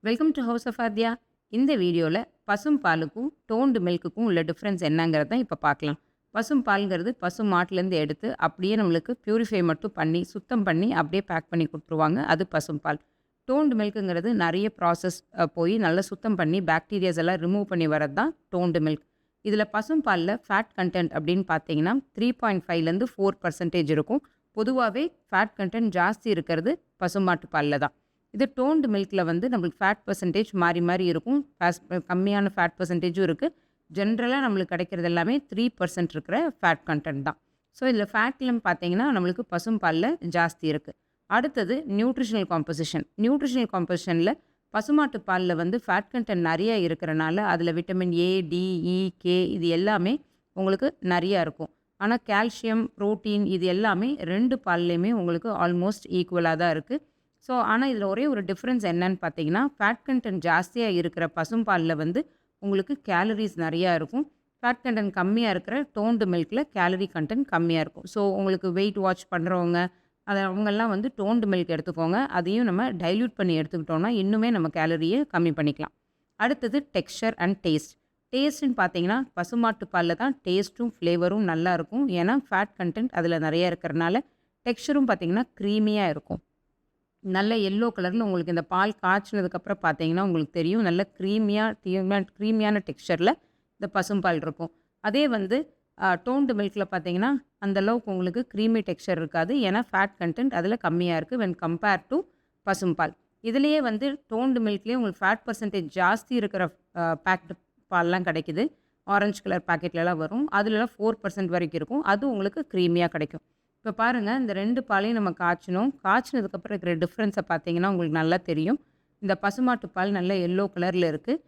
Welcome to house of Aadhya. இந்த வீடியோவில் பசும் பாலுக்கும் டோன்டு மில்க்குக்கும் உள்ள டிஃப்ரென்ஸ் என்னங்கிறத தான் இப்போ பார்க்கலாம். பசும் பால்ங்கிறது பசு மாட்டுலேருந்து எடுத்து அப்படியே நம்மளுக்கு பியூரிஃபை மட்டும் பண்ணி சுத்தம் பண்ணி அப்படியே பேக் பண்ணி கொடுத்துருவாங்க. அது பசும் பால். டோன்டு மில்க்குங்கிறது நிறைய ப்ராசஸ் போய் நல்லா சுத்தம் பண்ணி பாக்டீரியாஸ் எல்லாம் ரிமூவ் பண்ணி வரது தான் டோன்டு மில்க். இதில் பசும் பாலில் ஃபேட் கண்டென்ட் அப்படின்னு பார்த்தீங்கன்னா 3.5லேருந்து 4% இருக்கும். பொதுவாகவே ஃபேட் கண்டென்ட் ஜாஸ்தி இருக்கிறது பசுமாட்டு பாலில் தான். இது டோன்டு மில்கில் வந்து நம்மளுக்கு ஃபேட் பர்சன்டேஜ் மாறி மாறி இருக்கும். கம்மியான ஃபேட் பர்சன்டேஜும் இருக்குது. ஜென்ரலாக நம்மளுக்கு கிடைக்கிறது எல்லாமே 3% இருக்கிற ஃபேட் கண்டென்ட் தான். ஸோ இதில் ஃபேட்லன்னு பார்த்தீங்கன்னா நம்மளுக்கு பசும் பாலில் ஜாஸ்தி இருக்குது. அடுத்தது நியூட்ரிஷனல் காம்போசிஷனில் பசுமாட்டு பாலில் வந்து ஃபேட் கண்டென்ட் நிறைய இருக்கிறனால அதில் vitamin A, D, E, K இது எல்லாமே உங்களுக்கு நிறையா இருக்கும். ஆனால் கால்சியம், புரோட்டீன் இது எல்லாமே 2 பால்லையுமே உங்களுக்கு ஆல்மோஸ்ட் ஈக்குவலாக தான் இருக்குது. ஸோ ஆனால் இதில் ஒரே ஒரு டிஃப்ரென்ஸ் என்னன்னு பார்த்தீங்கன்னா, ஃபேட் கண்டென்ட் ஜாஸ்தியாக இருக்கிற பசும்பாலில் வந்து உங்களுக்கு கேலரிஸ் நிறையா இருக்கும். ஃபேட் கண்டென்ட் கம்மியாக இருக்கிற டோன்டு மில்கில் கேலரி கண்டென்ட் கம்மியாக இருக்கும். ஸோ உங்களுக்கு வெயிட் வாட்ச் பண்ணுறவங்க அவங்கெல்லாம் வந்து டோன்டு மில்க் எடுத்துக்கோங்க. அதையும் நம்ம டைல்யூட் பண்ணி எடுத்துக்கிட்டோம்னா இன்னுமே நம்ம கேலரியை கம்மி பண்ணிக்கலாம். அடுத்தது டெக்ஸ்சர் அண்ட் டேஸ்ட். டேஸ்ட்டுன்னு பார்த்தீங்கன்னா பசுமாட்டு பாலில் தான் டேஸ்ட்டும் ஃப்ளேவரும் நல்லாயிருக்கும். ஏன்னா ஃபேட் கண்டென்ட் அதில் நிறையா இருக்கிறனால டெக்ஸ்சரும் பார்த்தீங்கன்னா க்ரீமியாக இருக்கும். நல்ல எல்லோ கலரில் உங்களுக்கு இந்த பால் காய்ச்சினதுக்கப்புறம் பார்த்தீங்கன்னா உங்களுக்கு தெரியும். நல்ல க்ரீமியான டெக்ஸ்சரில் இந்த பசும்பால் இருக்கும். அதே வந்து டோன்டு மில்கில் பார்த்தீங்கன்னா அந்தளவுக்கு உங்களுக்கு க்ரீமி டெக்ஸ்சர் இருக்காது. ஏன்னா ஃபேட் கண்டென்ட் அதில் கம்மியாக இருக்குது வென் கம்பேர் டு பசும்பால். இதுலேயே வந்து டோன்டு மில்க்லேயே உங்களுக்கு ஃபேட் பர்சன்டேஜ் ஜாஸ்தி இருக்கிற பேக்டு பால்லாம் கிடைக்குது. ஆரஞ்சு கலர் பேக்கெட்லலாம் வரும். அதுலலாம் 4% வரைக்கும் இருக்கும். அது உங்களுக்கு க்ரீமியாக கிடைக்கும். இப்போ பாருங்கள், இந்த 2 பாலையும் நம்ம காய்ச்சினோம். காய்ச்சினதுக்கப்புறம் இருக்கிற டிஃப்ரென்ஸை பார்த்தீங்கன்னா உங்களுக்கு நல்லா தெரியும். இந்த பசுமாட்டு பால் நல்ல எல்லோ கலரில் இருக்குது.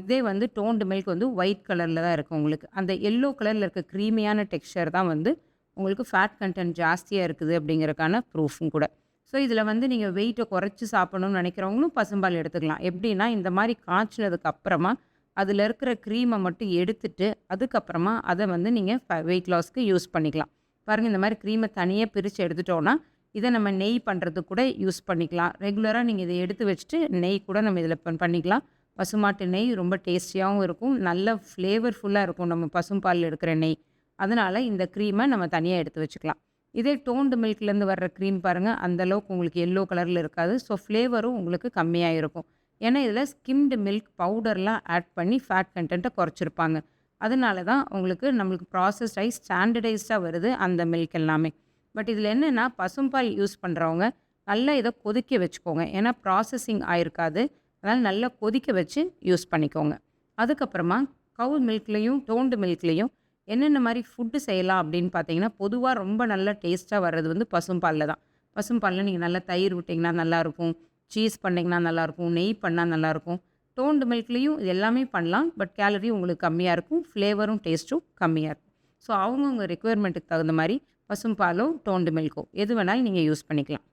இதே வந்து டோன்டு மில்க் வந்து ஒயிட் கலரில் தான் இருக்குது உங்களுக்கு. அந்த எல்லோ கலரில் இருக்க க்ரீமியான டெக்ஸ்சர் தான் வந்து உங்களுக்கு ஃபேட் கண்டென்ட் ஜாஸ்தியாக இருக்குது அப்படிங்கிறதுக்கான ப்ரூஃபும் கூட. ஸோ இதில் வந்து நீங்கள் வெயிட்டை குறைச்சி சாப்பிடணும்னு நினைக்கிறவங்களும் பசும்பால் எடுத்துக்கலாம். எப்படின்னா இந்த மாதிரி காய்ச்சினதுக்கு அப்புறமா அதில் இருக்கிற க்ரீமை மட்டும் எடுத்துட்டு அதுக்கப்புறமா அதை வந்து நீங்கள் வெயிட் லாஸ்க்கு யூஸ் பண்ணிக்கலாம். பாருங்கள், இந்த மாதிரி க்ரீமை தனியாக பிரித்து எடுத்துட்டோன்னா இதை நம்ம நெய் பண்ணுறதுக்கு கூட யூஸ் பண்ணிக்கலாம். ரெகுலராக நீங்கள் இதை எடுத்து வச்சுட்டு நெய் கூட நம்ம இதில் பண்ணிக்கலாம். பசுமாட்டு நெய் ரொம்ப டேஸ்டியாகவும் இருக்கும். நல்ல ஃப்ளேவர்ஃபுல்லாக இருக்கும் நம்ம பசும்பாலில் எடுக்கிற நெய். அதனால் இந்த க்ரீமை நம்ம தனியாக எடுத்து வச்சுக்கலாம். இதே டோன்டு மில்க்லேருந்து வர்ற க்ரீம் பாருங்கள், அந்தளவுக்கு உங்களுக்கு எல்லோ கலரில் இருக்காது. ஸோ ஃப்ளேவரும் உங்களுக்கு கம்மியாக இருக்கும். ஏன்னா இதில் ஸ்கிம்டு மில்க் பவுடர்லாம் ஆட் பண்ணி ஃபேட் கண்டென்ட்டை குறைச்சிருப்பாங்க. அதனால தான் உங்களுக்கு நம்மளுக்கு ப்ராசஸ்ட் ஆகி ஸ்டாண்டர்டைஸ்டாக வருது அந்த மில்க் எல்லாமே. பட் இதில் என்னென்னா பசும்பால் யூஸ் பண்ணுறவங்க நல்லா இதை கொதிக்க வச்சுக்கோங்க. ஏன்னா ப்ராசஸிங் ஆயிருக்காது. அதனால் நல்லா கொதிக்க வச்சு யூஸ் பண்ணிக்கோங்க. அதுக்கப்புறமா கவு மில்க்லேயும் டோன்டு மில்க்லேயும் என்னென்ன மாதிரி ஃபுட்டு செய்யலாம் அப்படின்னு பார்த்தீங்கன்னா, பொதுவாக ரொம்ப நல்லா டேஸ்ட்டாக வர்றது வந்து பசும்பாலில் தான். பசும்பாலில் நீங்கள் நல்லா தயிர் விட்டிங்கன்னா நல்லாயிருக்கும். சீஸ் பண்ணிங்கன்னா நல்லாயிருக்கும். நெய் பண்ணால் நல்லாயிருக்கும். டோன்டு மில்க்லேயும் இது எல்லாமே பண்ணலாம். பட் கேலரி உங்களுக்கு கம்மியாக இருக்கும். ஃப்ளேவரும் டேஸ்ட்டும் கம்மியாக இருக்கும். ஸோ அவங்கவுங்க ரெக்குயர்மெண்ட்டுக்கு தகுந்த மாதிரி பசும்பாலோ டோன்டு மில்க்கோ எது வேணாலும் நீங்கள் யூஸ் பண்ணிக்கலாம்.